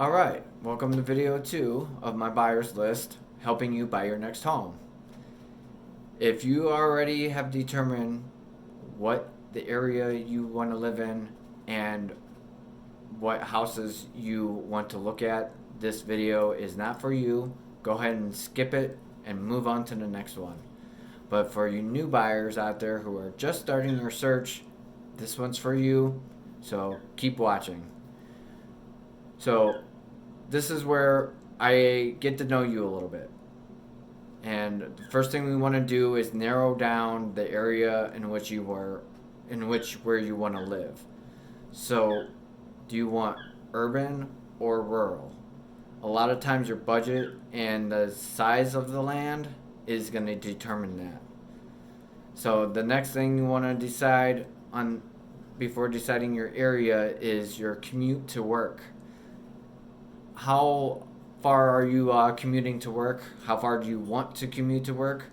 Alright, welcome to video 2 of my buyer's list, helping you buy your next home. If you already have determined what the area you want to live in and what houses you want to look at, this video is not for you. Go ahead and skip it and move on to the next one. But for you new buyers out there who are just starting your search, this one's for you, so keep watching. So this is where I get to know you a little bit. And the first thing we want to do is narrow down the area in which where you want to live. So, do you want urban or rural? A lot of times your budget and the size of the land is going to determine that. So, the next thing you want to decide on before deciding your area is your commute to work. How far are you commuting to work? How far do you want to commute to work?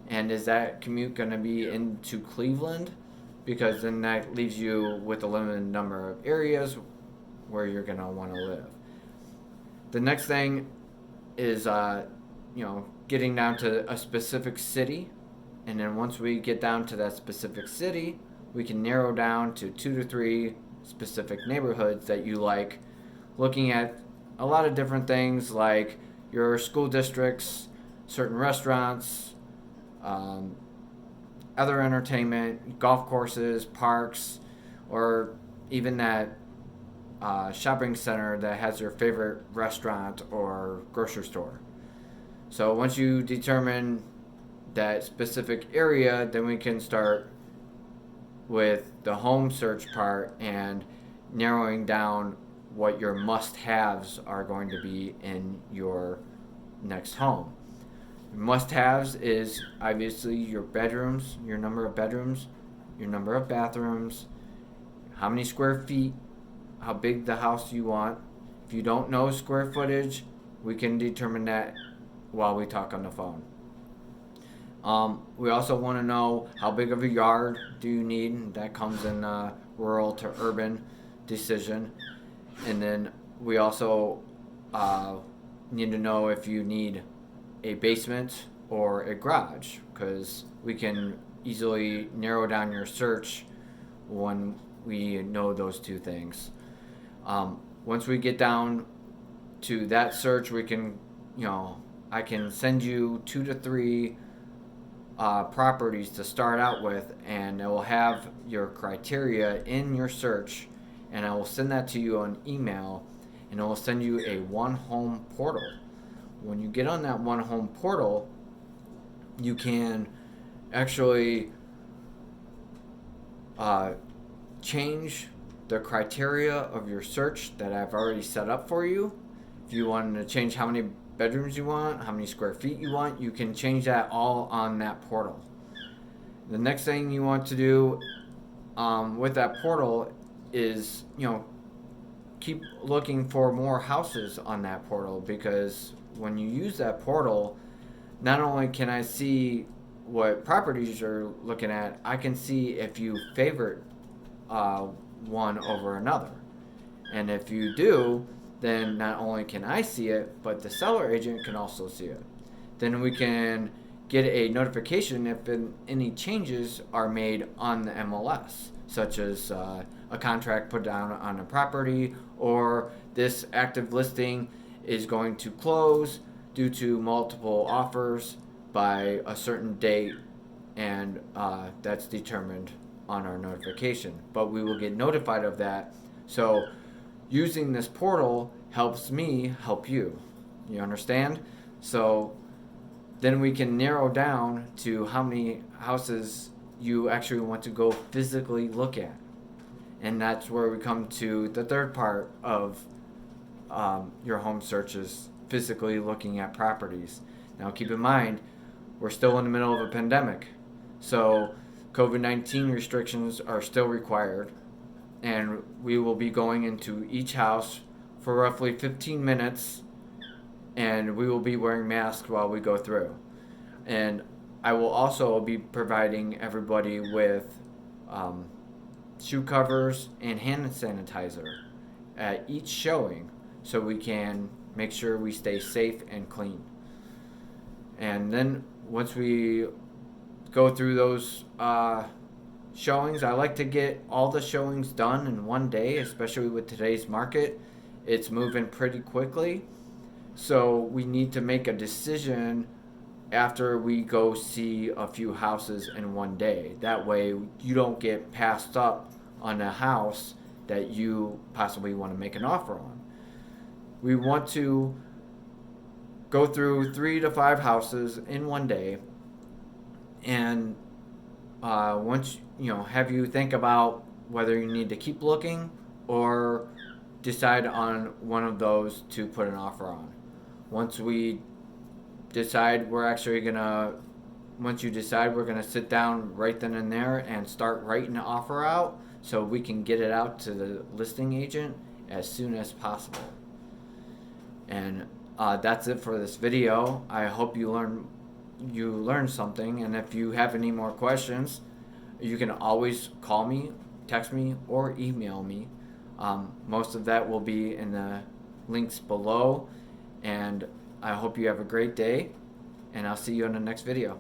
And is that commute going to be into Cleveland? Because then that leaves you with a limited number of areas where you're going to want to live. The next thing is, getting down to a specific city. And then once we get down to that specific city, we can narrow down to 2 to 3 specific neighborhoods that you like, looking at a lot of different things like your school districts, certain restaurants, other entertainment, golf courses, parks, or even that shopping center that has your favorite restaurant or grocery store. So once you determine that specific area, then we can start with the home search part and narrowing down what your must-haves are going to be in your next home. Must-haves is obviously your bedrooms, your number of bedrooms, your number of bathrooms, how many square feet, how big the house you want. If you don't know square footage, we can determine that while we talk on the phone. We also want to know how big of a yard do you need. That comes in rural to urban decision. And then we also need to know if you need a basement or a garage, because we can easily narrow down your search when we know those two things. Once we get down to that search, we can, I can send you 2 to 3 properties to start out with, and it will have your criteria in your search. And I will send that to you on email, and it will send you a one home portal. When you get on that one home portal, you can actually change the criteria of your search that I've already set up for you. If you want to change how many bedrooms you want, how many square feet you want, you can change that all on that portal. The next thing you want to do with that portal is, keep looking for more houses on that portal, because when you use that portal, not only can I see what properties you're looking at, I can see if you favorite one over another. And if you do, then not only can I see it, but the seller agent can also see it. Then we can get a notification if any changes are made on the MLS, such as a contract put down on a property, or this active listing is going to close due to multiple offers by a certain date, and that's determined on our notification. But we will get notified of that. So using this portal helps me help you. You understand? So then we can narrow down to how many houses you actually want to go physically look at. And that's where we come to the third part of your home searches, physically looking at properties. Now keep in mind, we're still in the middle of a pandemic. So COVID-19 restrictions are still required. And we will be going into each house for roughly 15 minutes. And we will be wearing masks while we go through. And I will also be providing everybody with shoe covers and hand sanitizer at each showing, so we can make sure we stay safe and clean. And then once we go through those showings, I like to get all the showings done in one day, especially with today's market. It's moving pretty quickly. So we need to make a decision after we go see a few houses in one day. That way you don't get passed up on a house that you possibly want to make an offer on. We want to go through 3 to 5 houses in one day, and once have you think about whether you need to keep looking or decide on one of those to put an offer on. Once we decide we're actually gonna once you decide, we're gonna sit down right then and there and start writing the offer out so we can get it out to the listing agent as soon as possible. And that's it for this video. I hope you learned something, and if you have any more questions, you can always call me, text me, or email me. Most of that will be in the links below, and I hope you have a great day, and I'll see you in the next video.